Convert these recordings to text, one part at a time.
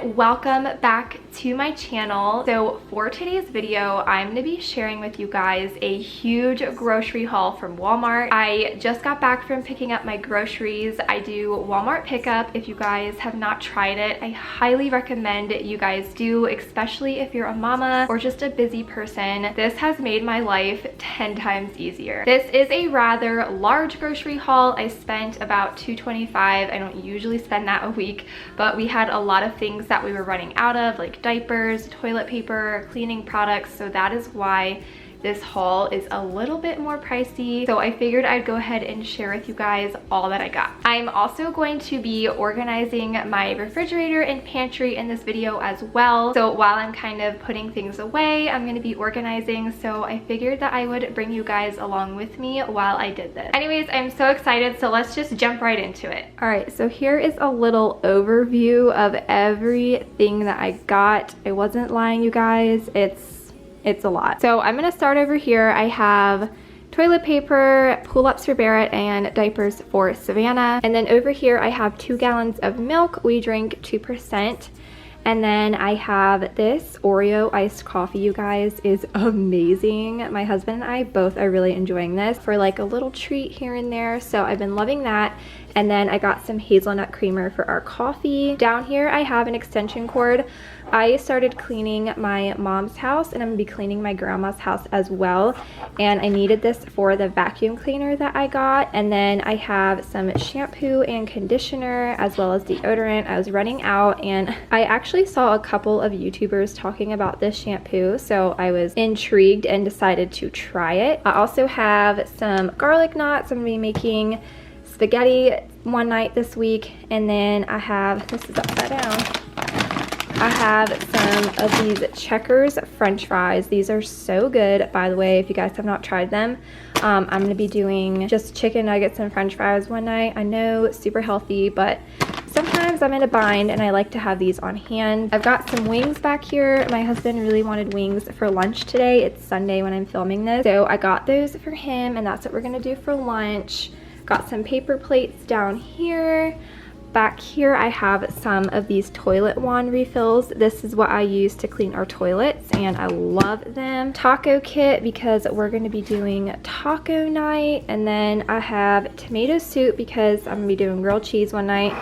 everyone, welcome back to my channel. So for today's video, I'm going to be sharing with you guys a huge grocery haul from Walmart. I just got back from picking up my groceries. I do Walmart pickup. If you guys have not tried it, I highly recommend you guys do, especially if you're a mama or just a busy person. This has made my life 10 times easier. This is a rather large grocery haul. I spent about $225. I don't usually spend that a week, but we had a lot of things that we were running out of, like diapers, toilet paper, cleaning products, so that is why this haul is a little bit more pricey. So I figured I'd go ahead and share with you guys all that I got. I'm also going to be organizing my refrigerator and pantry in this video as well. So while I'm kind of putting things away, I'm going to be organizing. So I figured that I would bring you guys along with me while I did this. Anyways, I'm so excited. So let's just jump right into it. All right, so here is a little overview of everything that I got. I wasn't lying, you guys. It's a lot. So I'm gonna start over here. I have toilet paper, pull-ups for Barrett, and diapers for Savannah. And then over here I have 2 gallons of milk. We drink 2%. And then I have this Oreo iced coffee, you guys, is amazing. My husband and I both are really enjoying this for like a little treat here and there. So I've been loving that. And then I got some hazelnut creamer for our coffee. Down here I have an extension cord. I started cleaning my mom's house and I'm gonna be cleaning my grandma's house as well. And I needed this for the vacuum cleaner that I got. And then I have some shampoo and conditioner as well as deodorant. I was running out and I actually saw a couple of YouTubers talking about this shampoo. So I was intrigued and decided to try it. I also have some garlic knots. I'm gonna be making spaghetti one night this week. And then I have, this is upside down, I have some of these Checkers French fries. These are so good, by the way, if you guys have not tried them. I'm going to be doing just chicken nuggets and French fries one night. I know it's super healthy, but sometimes I'm in a bind and I like to have these on hand. I've got some wings back here. My husband really wanted wings for lunch today. It's Sunday when I'm filming this, so I got those for him and that's what we're going to do for lunch. Got some paper plates down here. Back here I have some of these toilet wand refills. This is what I use to clean our toilets and I love them. Taco kit because we're going to be doing taco night. And then I have tomato soup because I'm going to be doing grilled cheese one night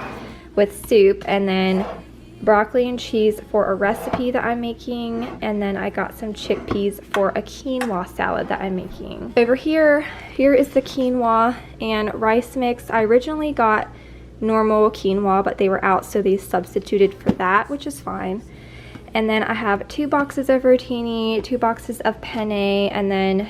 with soup. And then broccoli and cheese for a recipe that I'm making. And then I got some chickpeas for a quinoa salad that I'm making. Over here is the quinoa and rice mix. I originally got normal quinoa, but they were out, so they substituted for that, which is fine. And then I have 2 boxes of rotini, 2 boxes of penne, and then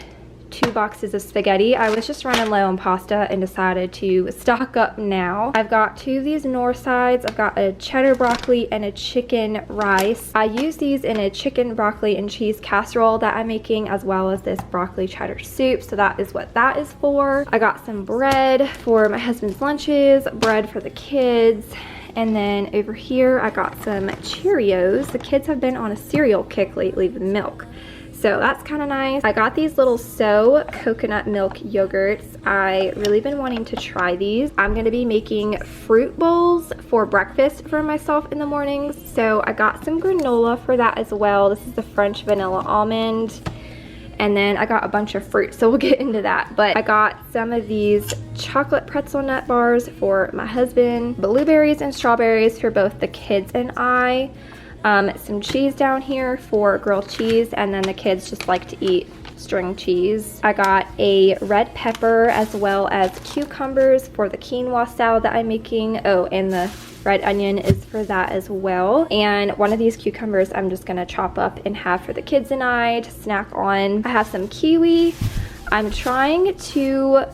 2 boxes of spaghetti. I was just running low on pasta and decided to stock up now. I've got 2 of these North Sides. I've got a cheddar broccoli and a chicken rice. I use these in a chicken broccoli and cheese casserole that I'm making, as well as this broccoli cheddar soup, so that is what that is for. I got some bread for my husband's lunches, bread for the kids. And then over here I got some Cheerios. The kids have been on a cereal kick lately with milk, so that's kind of nice. I got these little coconut milk yogurts. I really been wanting to try these. I'm going to be making fruit bowls for breakfast for myself in the mornings. So I got some granola for that as well. This is the French vanilla almond. And then I got a bunch of fruit, so we'll get into that. But I got some of these chocolate pretzel nut bars for my husband, blueberries and strawberries for both the kids and I. Some cheese down here for grilled cheese, and then the kids just like to eat string cheese. I got a red pepper as well as cucumbers for the quinoa salad that I'm making. Oh, and the red onion is for that as well. And one of these cucumbers I'm just gonna chop up and have for the kids and I to snack on. I have some kiwi. I'm trying to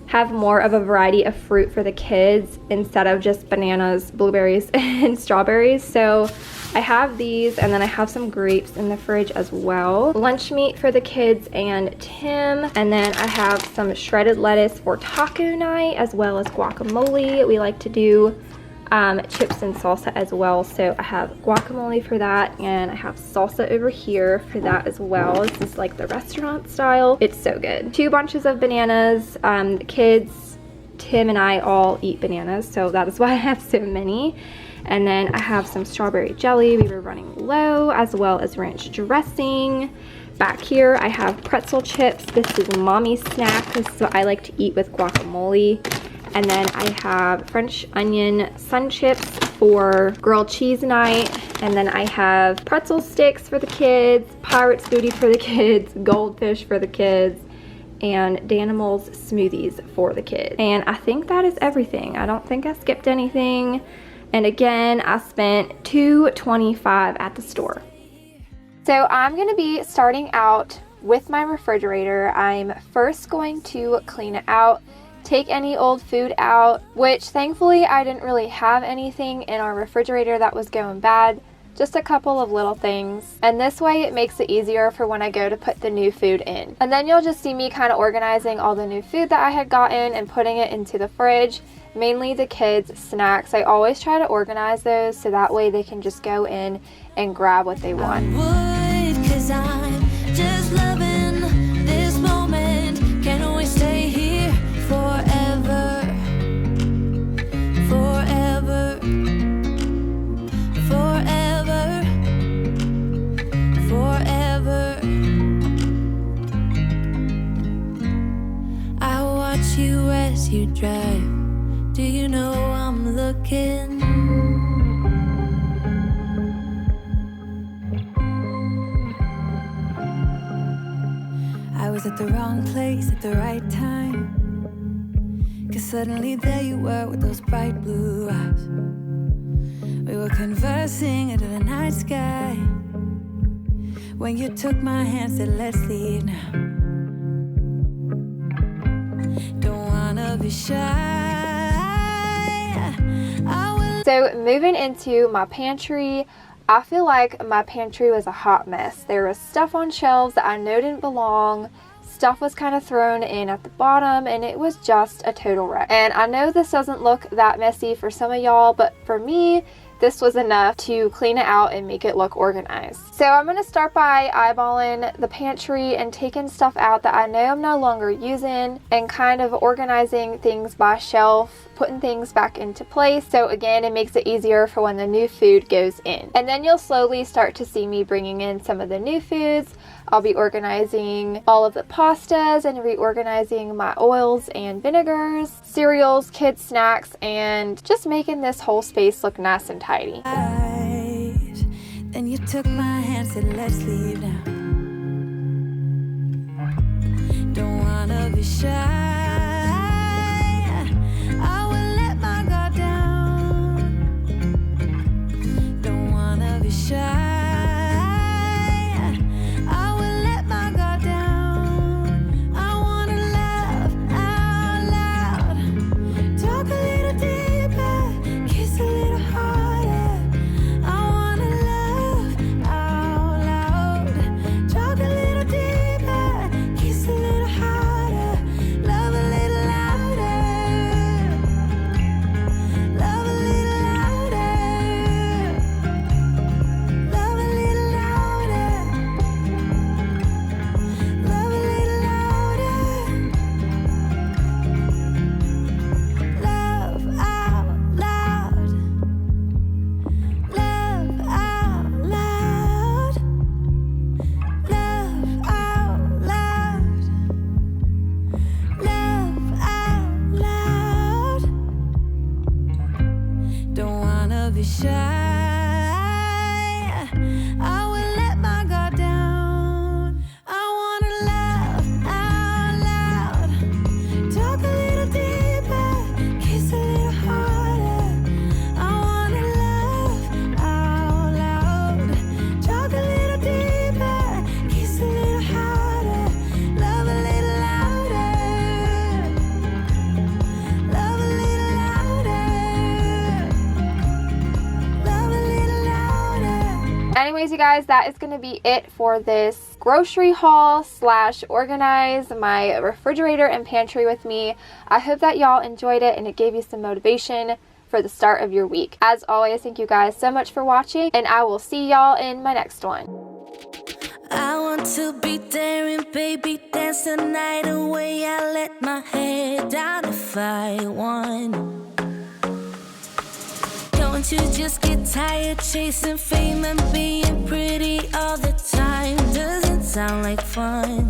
have more of a variety of fruit for the kids instead of just bananas, blueberries, and strawberries. So I have these, and then I have some grapes in the fridge as well. Lunch meat for the kids and Tim. And then I have some shredded lettuce for taco night, as well as guacamole. We like to do chips and salsa as well, so I have guacamole for that, and I have salsa over here for that as well. This is like the restaurant style. It's so good. 2 bunches of bananas. The kids, Tim and I all eat bananas, so that is why I have so many. And then I have some strawberry jelly. We were running low, as well as ranch dressing. Back here, I have pretzel chips. This is mommy's snack. This is what I like to eat with guacamole. And then I have French onion sun chips for grilled cheese night. And then I have pretzel sticks for the kids, pirate's booty for the kids, goldfish for the kids, and Danimals smoothies for the kids. And I think that is everything. I don't think I skipped anything. And again, I spent $2.25 at the store. So I'm gonna be starting out with my refrigerator. I'm first going to clean it out, take any old food out, which thankfully I didn't really have anything in our refrigerator that was going bad, just a couple of little things. And this way it makes it easier for when I go to put the new food in. And then you'll just see me kind of organizing all the new food that I had gotten and putting it into the fridge, mainly the kids' snacks. I always try to organize those so that way they can just go in and grab what they want. I would, 'cause I'm just loving this moment. Can't we stay here forever, forever, forever, forever. I watch you as you drive. Do you know I'm looking? I was at the wrong place at the right time, 'cause suddenly there you were with those bright blue eyes. We were conversing under the night sky when you took my hand, said let's leave now. Don't wanna be shy. So moving into my pantry, I feel like my pantry was a hot mess. There was stuff on shelves that I know didn't belong. Stuff was kind of thrown in at the bottom, and it was just a total wreck. And I know this doesn't look that messy for some of y'all, but for me, this was enough to clean it out and make it look organized. So I'm gonna start by eyeballing the pantry and taking stuff out that I know I'm no longer using and kind of organizing things by shelf, putting things back into place. So again, it makes it easier for when the new food goes in. And then you'll slowly start to see me bringing in some of the new foods. I'll be organizing all of the pastas and reorganizing my oils and vinegars, cereals, kids snacks, and just making this whole space look nice and tidy. Then you took my hand, said let's leave now. Don't wanna be shy. I will let my guard down. Don't wanna be shy. Anyways, you guys, that is going to be it for this grocery haul / organize my refrigerator and pantry with me. I hope that y'all enjoyed it and it gave you some motivation for the start of your week. As always, thank you guys so much for watching, and I will see y'all in my next one. I want to be there and baby dance the night away. I let my head down if I want. Don't Don't you just get tired chasing fame and being pretty all the time? Doesn't sound like fun.